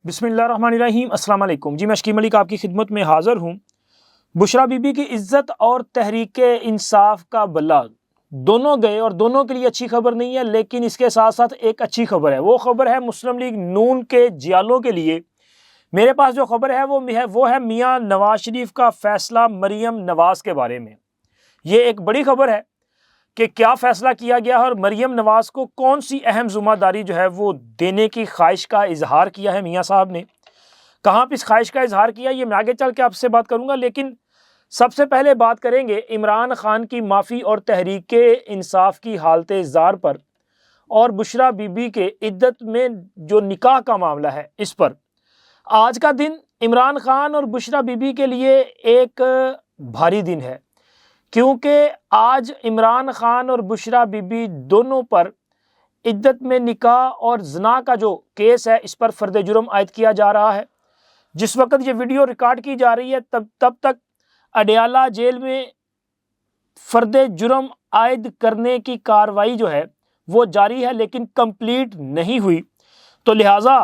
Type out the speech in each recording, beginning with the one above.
بسم اللہ الرحمن الرحیم۔ السلام علیکم جی، میں شکیب ملک آپ کی خدمت میں حاضر ہوں۔ بشریٰ بی بی کی عزت اور تحریک انصاف کا بلہ دونوں گئے اور دونوں کے لیے اچھی خبر نہیں ہے، لیکن اس کے ساتھ ساتھ ایک اچھی خبر ہے۔ وہ خبر ہے مسلم لیگ نون کے جیالوں کے لیے۔ میرے پاس جو خبر ہے وہ ہے میاں نواز شریف کا فیصلہ مریم نواز کے بارے میں۔ یہ ایک بڑی خبر ہے کہ کیا فیصلہ کیا گیا ہے اور مریم نواز کو کون سی اہم ذمہ داری جو ہے وہ دینے کی خواہش کا اظہار کیا ہے میاں صاحب نے۔ کہاں پہ اس خواہش کا اظہار کیا یہ میں آگے چل کے آپ سے بات کروں گا، لیکن سب سے پہلے بات کریں گے عمران خان کی معافی اور تحریک انصاف کی حالت زار پر، اور بشریٰ بی بی کے عدت میں جو نکاح کا معاملہ ہے اس پر۔ آج کا دن عمران خان اور بشریٰ بی بی کے لیے ایک بھاری دن ہے، کیونکہ آج عمران خان اور بشریٰ بی بی دونوں پر عدت میں نکاح اور زنا کا جو کیس ہے اس پر فرد جرم عائد کیا جا رہا ہے۔ جس وقت یہ ویڈیو ریکارڈ کی جا رہی ہے تب تک اڈیالہ جیل میں فرد جرم عائد کرنے کی کارروائی جو ہے وہ جاری ہے، لیکن کمپلیٹ نہیں ہوئی۔ تو لہٰذا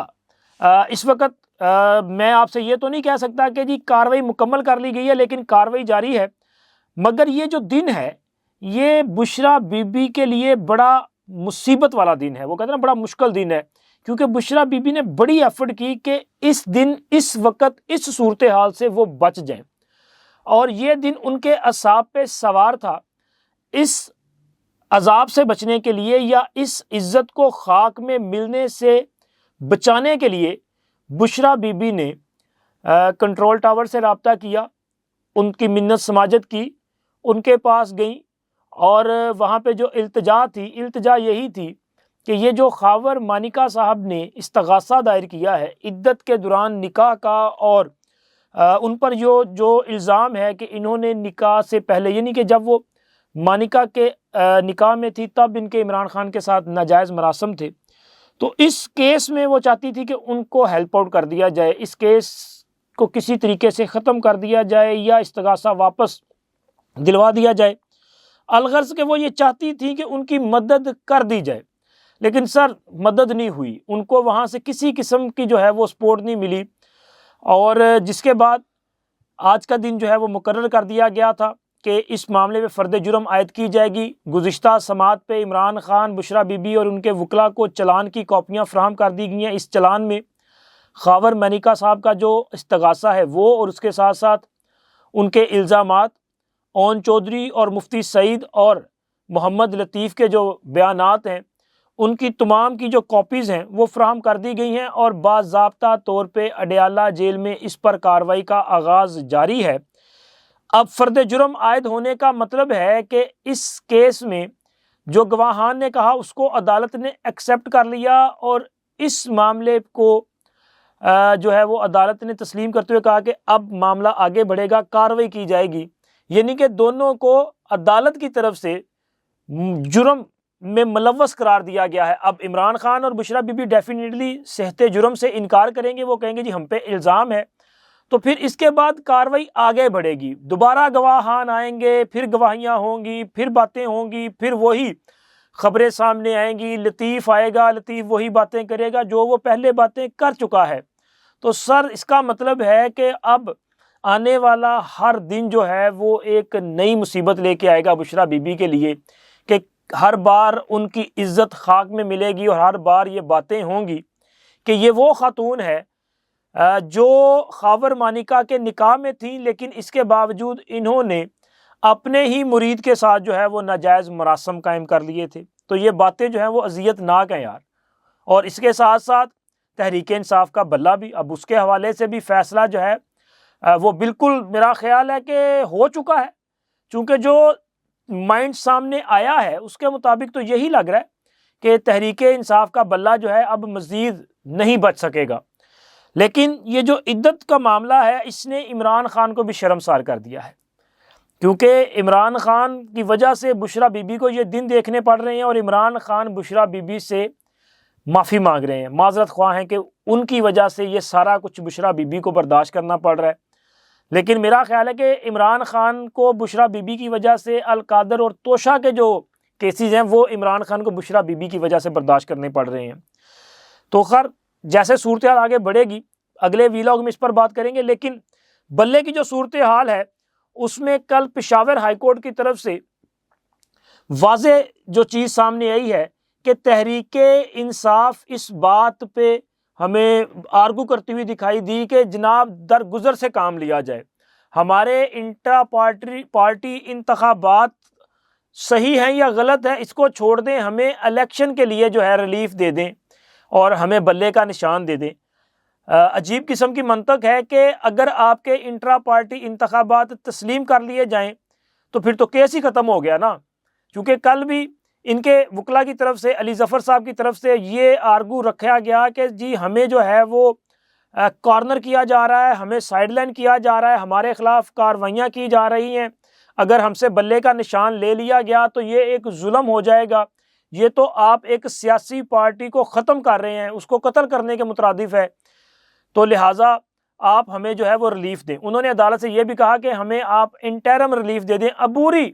اس وقت میں آپ سے یہ تو نہیں کہہ سکتا کہ جی کارروائی مکمل کر لی گئی ہے، لیکن کارروائی جاری ہے۔ مگر یہ جو دن ہے یہ بشریٰ بی بی کے لیے بڑا مصیبت والا دن ہے، وہ کہتے ہیں نا بڑا مشکل دن ہے، کیونکہ بشریٰ بی بی نے بڑی ایفرٹ کی کہ اس دن اس وقت اس صورتحال سے وہ بچ جائیں، اور یہ دن ان کے اعصاب پہ سوار تھا۔ اس عذاب سے بچنے کے لیے یا اس عزت کو خاک میں ملنے سے بچانے کے لیے بشریٰ بی بی نے کنٹرول ٹاور سے رابطہ کیا، ان کی منت سماجت کی، ان کے پاس گئیں، اور وہاں پہ جو التجا یہی تھی کہ یہ جو خاور مانیکا صاحب نے استغاثہ دائر کیا ہے عدت کے دوران نکاح کا، اور ان پر جو الزام ہے کہ انہوں نے نکاح سے پہلے، یعنی کہ جب وہ مانیکا کے نکاح میں تھی تب ان کے عمران خان کے ساتھ ناجائز مراسم تھے، تو اس کیس میں وہ چاہتی تھی کہ ان کو ہیلپ آؤٹ کر دیا جائے، اس کیس کو کسی طریقے سے ختم کر دیا جائے یا استغاثہ واپس دلوا دیا جائے، الغرض کہ وہ یہ چاہتی تھی کہ ان کی مدد کر دی جائے، لیکن سر مدد نہیں ہوئی، ان کو وہاں سے کسی قسم کی جو ہے وہ سپورٹ نہیں ملی، اور جس کے بعد آج کا دن جو ہے وہ مقرر کر دیا گیا تھا کہ اس معاملے میں فرد جرم عائد کی جائے گی۔ گزشتہ سماعت پہ عمران خان، بشریٰ بی بی اور ان کے وکلاء کو چلان کی کاپیاں فراہم کر دی گئی ہیں۔ اس چلان میں خاور مانیکا صاحب کا جو استغاثہ ہے وہ، اور اس کے ساتھ ساتھ ان کے الزامات، اون چودھری اور مفتی سعید اور محمد لطیف کے جو بیانات ہیں ان کی تمام کی جو کاپیز ہیں وہ فراہم کر دی گئی ہیں، اور باضابطہ طور پہ اڈیالہ جیل میں اس پر کارروائی کا آغاز جاری ہے۔ اب فرد جرم عائد ہونے کا مطلب ہے کہ اس کیس میں جو گواہان نے کہا اس کو عدالت نے ایکسیپٹ کر لیا، اور اس معاملے کو جو ہے وہ عدالت نے تسلیم کرتے ہوئے کہا کہ اب معاملہ آگے بڑھے گا، کارروائی کی جائے گی، یعنی کہ دونوں کو عدالت کی طرف سے جرم میں ملوث قرار دیا گیا ہے۔ اب عمران خان اور بشریٰ بی بی ڈیفینیٹلی صحت جرم سے انکار کریں گے، وہ کہیں گے جی ہم پہ الزام ہے، تو پھر اس کے بعد کارروائی آگے بڑھے گی، دوبارہ گواہان آئیں گے، پھر گواہیاں ہوں گی، پھر باتیں ہوں گی، پھر وہی خبریں سامنے آئیں گی، لطیف آئے گا، لطیف وہی باتیں کرے گا جو وہ پہلے باتیں کر چکا ہے۔ تو سر اس کا مطلب ہے کہ اب آنے والا ہر دن جو ہے وہ ایک نئی مصیبت لے کے آئے گا بشریٰ بی بی کے لیے، کہ ہر بار ان کی عزت خاک میں ملے گی، اور ہر بار یہ باتیں ہوں گی کہ یہ وہ خاتون ہے جو خاور مانیکا کے نکاح میں تھیں، لیکن اس کے باوجود انہوں نے اپنے ہی مرید کے ساتھ جو ہے وہ ناجائز مراسم قائم کر لیے تھے۔ تو یہ باتیں جو ہیں وہ اذیت ناک ہیں یار۔ اور اس کے ساتھ ساتھ تحریک انصاف کا بلہ بھی، اب اس کے حوالے سے بھی فیصلہ جو ہے وہ بالکل میرا خیال ہے کہ ہو چکا ہے، چونکہ جو مائنڈ سامنے آیا ہے اس کے مطابق تو یہی لگ رہا ہے کہ تحریک انصاف کا بلہ جو ہے اب مزید نہیں بچ سکے گا۔ لیکن یہ جو عدت کا معاملہ ہے اس نے عمران خان کو بھی شرمسار کر دیا ہے، کیونکہ عمران خان کی وجہ سے بشریٰ بی بی کو یہ دن دیکھنے پڑ رہے ہیں، اور عمران خان بشریٰ بی بی سے معافی مانگ رہے ہیں، معذرت خواہ ہیں کہ ان کی وجہ سے یہ سارا کچھ بشریٰ بی بی کو برداشت کرنا پڑ رہا ہے۔ لیکن میرا خیال ہے کہ عمران خان کو بشریٰ بی بی کی وجہ سے القادر اور توشہ کے جو کیسز ہیں وہ عمران خان کو بشریٰ بی بی کی وجہ سے برداشت کرنے پڑ رہے ہیں۔ تو خیر جیسے صورتحال آگے بڑھے گی اگلے ویلاگ میں اس پر بات کریں گے، لیکن بلے کی جو صورتحال ہے اس میں کل پشاور ہائی کورٹ کی طرف سے واضح جو چیز سامنے آئی ہے کہ تحریک انصاف اس بات پہ ہمیں آرگو کرتی ہوئی دکھائی دی کہ جناب درگزر سے کام لیا جائے، ہمارے انٹرا پارٹی انتخابات صحیح ہیں یا غلط ہے اس کو چھوڑ دیں، ہمیں الیکشن کے لیے جو ہے ریلیف دے دیں اور ہمیں بلے کا نشان دے دیں۔ عجیب قسم کی منطق ہے کہ اگر آپ کے انٹرا پارٹی انتخابات تسلیم کر لیے جائیں تو پھر تو کیس ہی ختم ہو گیا نا، کیونکہ کل بھی ان کے وکلا کی طرف سے، علی ظفر صاحب کی طرف سے یہ آرگو رکھا گیا کہ جی ہمیں جو ہے وہ کارنر کیا جا رہا ہے، ہمیں سائیڈ لائن کیا جا رہا ہے، ہمارے خلاف کارروائیاں کی جا رہی ہیں، اگر ہم سے بلے کا نشان لے لیا گیا تو یہ ایک ظلم ہو جائے گا، یہ تو آپ ایک سیاسی پارٹی کو ختم کر رہے ہیں، اس کو قتل کرنے کے مترادف ہے، تو لہٰذا آپ ہمیں جو ہے وہ ریلیف دیں۔ انہوں نے عدالت سے یہ بھی کہا کہ ہمیں آپ انٹرم ریلیف دے دیں، عبوری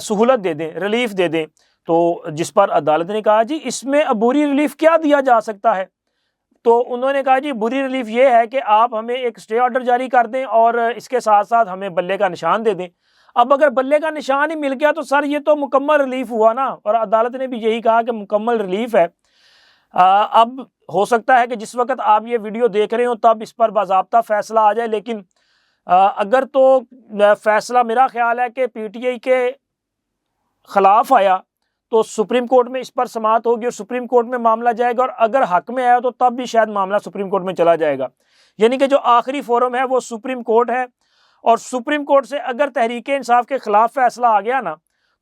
سہولت دے دیں، ریلیف دے دیں، تو جس پر عدالت نے کہا جی اس میں عبوری ریلیف کیا دیا جا سکتا ہے؟ تو انہوں نے کہا جی بری ریلیف یہ ہے کہ آپ ہمیں ایک اسٹے آرڈر جاری کر دیں اور اس کے ساتھ ساتھ ہمیں بلے کا نشان دے دیں۔ اب اگر بلے کا نشان ہی مل گیا تو سر یہ تو مکمل ریلیف ہوا نا، اور عدالت نے بھی یہی کہا کہ مکمل ریلیف ہے۔ اب ہو سکتا ہے کہ جس وقت آپ یہ ویڈیو دیکھ رہے ہوں تب اس پر باضابطہ فیصلہ آ جائے، لیکن اگر تو فیصلہ میرا خیال ہے کہ پی ٹی آئی کے خلاف آیا تو سپریم کورٹ میں اس پر سماعت ہوگی اور سپریم کورٹ میں معاملہ جائے گا، اور اگر حق میں آیا تو تب بھی شاید معاملہ سپریم کورٹ میں چلا جائے گا، یعنی کہ جو آخری فورم ہے وہ سپریم کورٹ ہے، اور سپریم کورٹ سے اگر تحریک انصاف کے خلاف فیصلہ آ گیا نا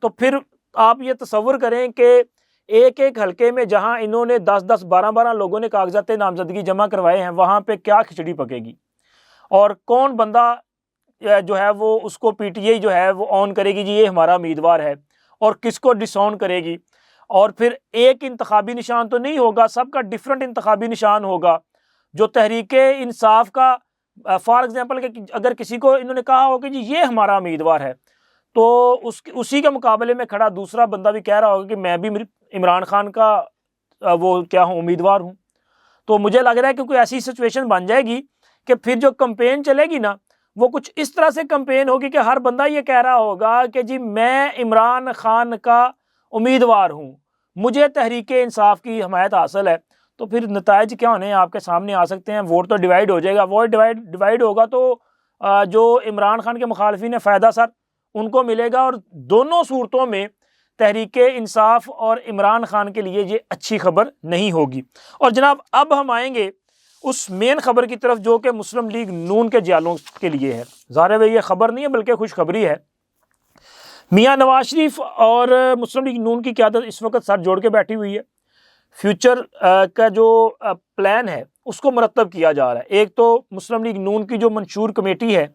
تو پھر آپ یہ تصور کریں کہ ایک ایک حلقے میں جہاں انہوں نے 10-10 12-12 لوگوں نے کاغذات نامزدگی جمع کروائے ہیں وہاں پہ کیا کھچڑی پکے گی، اور کون بندہ جو ہے وہ اس کو پی ٹی آئی جو ہے وہ آن کرے گی جی یہ ہمارا امیدوار ہے، اور کس کو ڈس آن کرے گی، اور پھر ایک انتخابی نشان تو نہیں ہوگا، سب کا ڈیفرنٹ انتخابی نشان ہوگا۔ جو تحریک انصاف کا فار ایگزامپل کہ اگر کسی کو انہوں نے کہا ہو کہ جی یہ ہمارا امیدوار ہے تو اسی کے مقابلے میں کھڑا دوسرا بندہ بھی کہہ رہا ہوگا کہ میں بھی عمران خان کا وہ کیا ہوں امیدوار ہوں، تو مجھے لگ رہا ہے کہ کوئی ایسی سچویشن بن جائے گی کہ پھر جو کمپین چلے گی نا وہ کچھ اس طرح سے کمپین ہوگی کہ ہر بندہ یہ کہہ رہا ہوگا کہ جی میں عمران خان کا امیدوار ہوں، مجھے تحریک انصاف کی حمایت حاصل ہے، تو پھر نتائج کیا ہونے آپ کے سامنے آ سکتے ہیں، ووٹ تو ڈیوائیڈ ہو جائے گا، ووٹ ڈیوائیڈ ہوگا تو جو عمران خان کے مخالفین ہیں فائدہ سر ان کو ملے گا، اور دونوں صورتوں میں تحریک انصاف اور عمران خان کے لیے یہ اچھی خبر نہیں ہوگی۔ اور جناب اب ہم آئیں گے اس مین خبر کی طرف جو کہ مسلم لیگ نون کے جالوں کے لیے ہے۔ ظاہر ہے یہ خبر نہیں ہے بلکہ خوشخبری ہے۔ میاں نواز شریف اور مسلم لیگ نون کی قیادت اس وقت سر جوڑ کے بیٹھی ہوئی ہے، فیوچر کا جو پلان ہے اس کو مرتب کیا جا رہا ہے۔ ایک تو مسلم لیگ نون کی جو منشور کمیٹی ہے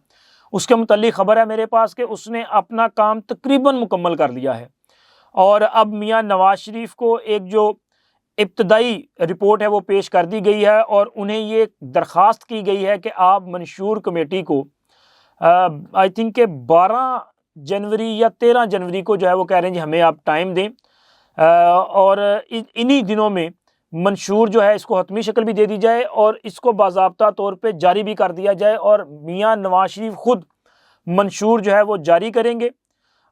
اس کے متعلق خبر ہے میرے پاس کہ اس نے اپنا کام تقریباً مکمل کر لیا ہے، اور اب میاں نواز شریف کو ایک جو ابتدائی رپورٹ ہے وہ پیش کر دی گئی ہے، اور انہیں یہ درخواست کی گئی ہے کہ آپ منشور کمیٹی کو آئی تھنک کہ 12 جنوری یا 13 جنوری کو جو ہے وہ کہہ رہے ہیں جی ہمیں آپ ٹائم دیں، اور انہی دنوں میں منشور جو ہے اس کو حتمی شکل بھی دے دی جائے اور اس کو باضابطہ طور پہ جاری بھی کر دیا جائے، اور میاں نواز شریف خود منشور جو ہے وہ جاری کریں گے،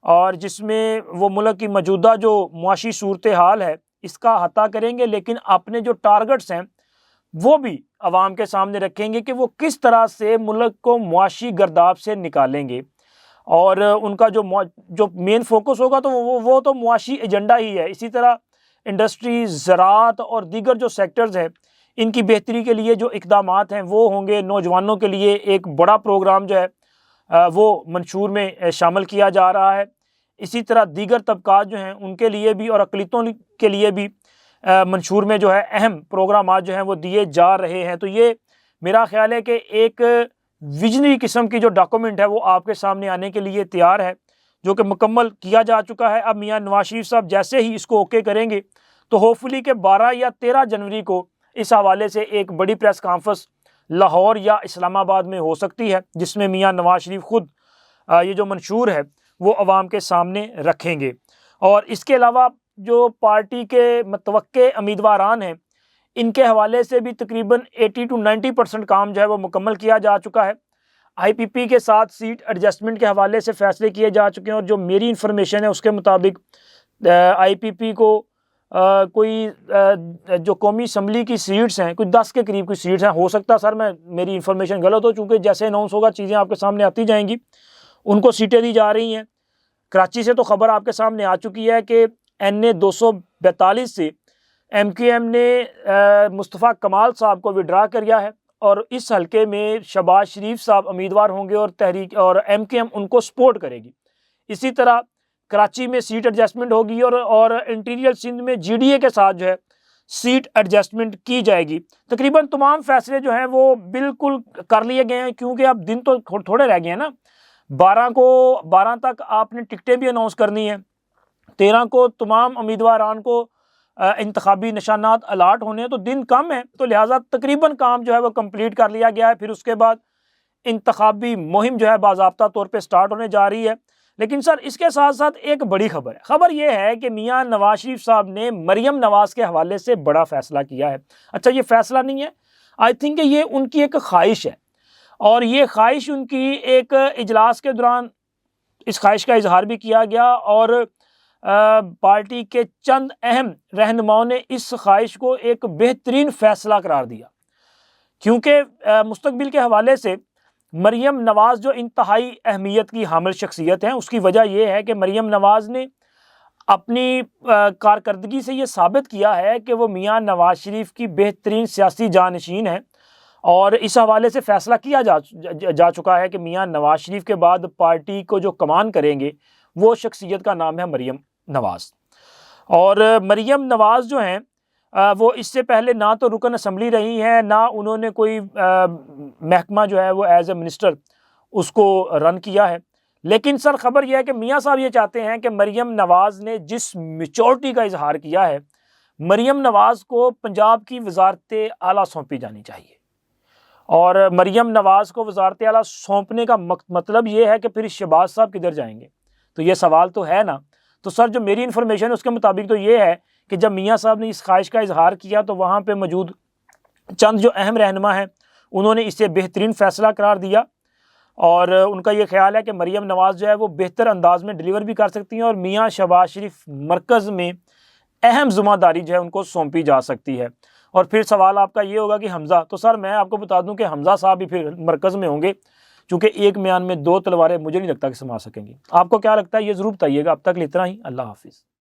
اور جس میں وہ ملک کی موجودہ جو معاشی صورتحال ہے اس کا احاطہ کریں گے، لیکن اپنے جو ٹارگٹس ہیں وہ بھی عوام کے سامنے رکھیں گے کہ وہ کس طرح سے ملک کو معاشی گرداب سے نکالیں گے، اور ان کا جو مین فوکس ہوگا تو وہ تو معاشی ایجنڈا ہی ہے۔ اسی طرح انڈسٹریز، زراعت اور دیگر جو سیکٹرز ہیں ان کی بہتری کے لیے جو اقدامات ہیں وہ ہوں گے۔ نوجوانوں کے لیے ایک بڑا پروگرام جو ہے وہ منشور میں شامل کیا جا رہا ہے۔ اسی طرح دیگر طبقات جو ہیں ان کے لیے بھی اور اقلیتوں کے لیے بھی منشور میں جو ہے اہم پروگرامات جو ہیں وہ دیے جا رہے ہیں۔ تو یہ میرا خیال ہے کہ ایک ویژنری قسم کی جو ڈاکومنٹ ہے وہ آپ کے سامنے آنے کے لیے تیار ہے، جو کہ مکمل کیا جا چکا ہے۔ اب میاں نواز شریف صاحب جیسے ہی اس کو اوکے کریں گے تو ہوپفلی کہ 12 یا 13 جنوری کو اس حوالے سے ایک بڑی پریس کانفرنس لاہور یا اسلام آباد میں ہو سکتی ہے، جس میں میاں نواز شریف خود یہ جو منشور ہے وہ عوام کے سامنے رکھیں گے۔ اور اس کے علاوہ جو پارٹی کے متوقع امیدواران ہیں ان کے حوالے سے بھی تقریباً 80 to 90% کام جو ہے وہ مکمل کیا جا چکا ہے۔ آئی پی پی کے ساتھ سیٹ ایڈجسٹمنٹ کے حوالے سے فیصلے کیے جا چکے ہیں، اور جو میری انفارمیشن ہے اس کے مطابق آئی پی پی کو کوئی جو قومی اسمبلی کی سیٹس ہیں، کوئی 10 کے قریب کوئی سیٹس ہیں، ہو سکتا ہے سر میری انفارمیشن غلط ہو، چونکہ جیسے اناؤنس ہوگا چیزیں آپ کے سامنے آتی جائیں گی، ان کو سیٹیں دی جا رہی ہیں۔ کراچی سے تو خبر آپ کے سامنے آ چکی ہے کہ NA 242 سے ایم کیو ایم نے مصطفیٰ کمال صاحب کو وڈرا کیا ہے، اور اس حلقے میں شہباز شریف صاحب امیدوار ہوں گے، اور تحریک اور ایم کیو ایم ان کو سپورٹ کرے گی۔ اسی طرح کراچی میں سیٹ ایڈجسٹمنٹ ہوگی، اور انٹیریل سندھ میں جی ڈی اے کے ساتھ جو ہے سیٹ ایڈجسٹمنٹ کی جائے گی۔ تقریباً تمام فیصلے جو ہیں وہ بالکل کر لیے گئے ہیں، کیونکہ اب دن تو تھوڑے رہ گئے ہیں نا۔ 12 تک آپ نے ٹکٹیں بھی اناؤنس کرنی ہیں، 13 کو تمام امیدواران کو انتخابی نشانات الاٹ ہونے ہیں، تو دن کم ہے، تو لہٰذا تقریباً کام جو ہے وہ کمپلیٹ کر لیا گیا ہے۔ پھر اس کے بعد انتخابی مہم جو ہے باضابطہ طور پہ سٹارٹ ہونے جا رہی ہے۔ لیکن سر اس کے ساتھ ساتھ ایک بڑی خبر ہے، خبر یہ ہے کہ میاں نواز شریف صاحب نے مریم نواز کے حوالے سے بڑا فیصلہ کیا ہے۔ اچھا، یہ فیصلہ نہیں ہے، آئی تھنک کہ یہ ان کی ایک خواہش ہے، اور یہ خواہش ان کی ایک اجلاس کے دوران اس خواہش کا اظہار بھی کیا گیا، اور پارٹی کے چند اہم رہنماؤں نے اس خواہش کو ایک بہترین فیصلہ قرار دیا، کیونکہ مستقبل کے حوالے سے مریم نواز جو انتہائی اہمیت کی حامل شخصیت ہیں۔ اس کی وجہ یہ ہے کہ مریم نواز نے اپنی کارکردگی سے یہ ثابت کیا ہے کہ وہ میاں نواز شریف کی بہترین سیاسی جانشین ہے، اور اس حوالے سے فیصلہ کیا جا چکا ہے کہ میاں نواز شریف کے بعد پارٹی کو جو کمان کریں گے وہ شخصیت کا نام ہے مریم نواز۔ اور مریم نواز جو ہیں وہ اس سے پہلے نہ تو رکن اسمبلی رہی ہیں، نہ انہوں نے کوئی محکمہ جو ہے وہ ایز اے منسٹر اس کو رن کیا ہے۔ لیکن سر خبر یہ ہے کہ میاں صاحب یہ چاہتے ہیں کہ مریم نواز نے جس میچورٹی کا اظہار کیا ہے، مریم نواز کو پنجاب کی وزارت اعلیٰ سونپی جانی چاہیے۔ اور مریم نواز کو وزارت اعلیٰ سونپنے کا مطلب یہ ہے کہ پھر شہباز صاحب کدھر جائیں گے؟ تو یہ سوال تو ہے نا۔ تو سر جو میری انفارمیشن ہے اس کے مطابق تو یہ ہے کہ جب میاں صاحب نے اس خواہش کا اظہار کیا تو وہاں پہ موجود چند جو اہم رہنما ہیں انہوں نے اسے بہترین فیصلہ قرار دیا، اور ان کا یہ خیال ہے کہ مریم نواز جو ہے وہ بہتر انداز میں ڈیلیور بھی کر سکتی ہیں، اور میاں شہباز شریف مرکز میں اہم ذمہ داری جو ہے ان کو سونپی جا سکتی ہے۔ اور پھر سوال آپ کا یہ ہوگا کہ حمزہ، تو سر میں آپ کو بتا دوں کہ حمزہ صاحب بھی پھر مرکز میں ہوں گے، چونکہ ایک میان میں 2 تلواریں مجھے نہیں لگتا کہ سما سکیں گی۔ آپ کو کیا لگتا ہے یہ ضرور بتائیے گا۔ اب تک اتنا ہی، اللہ حافظ۔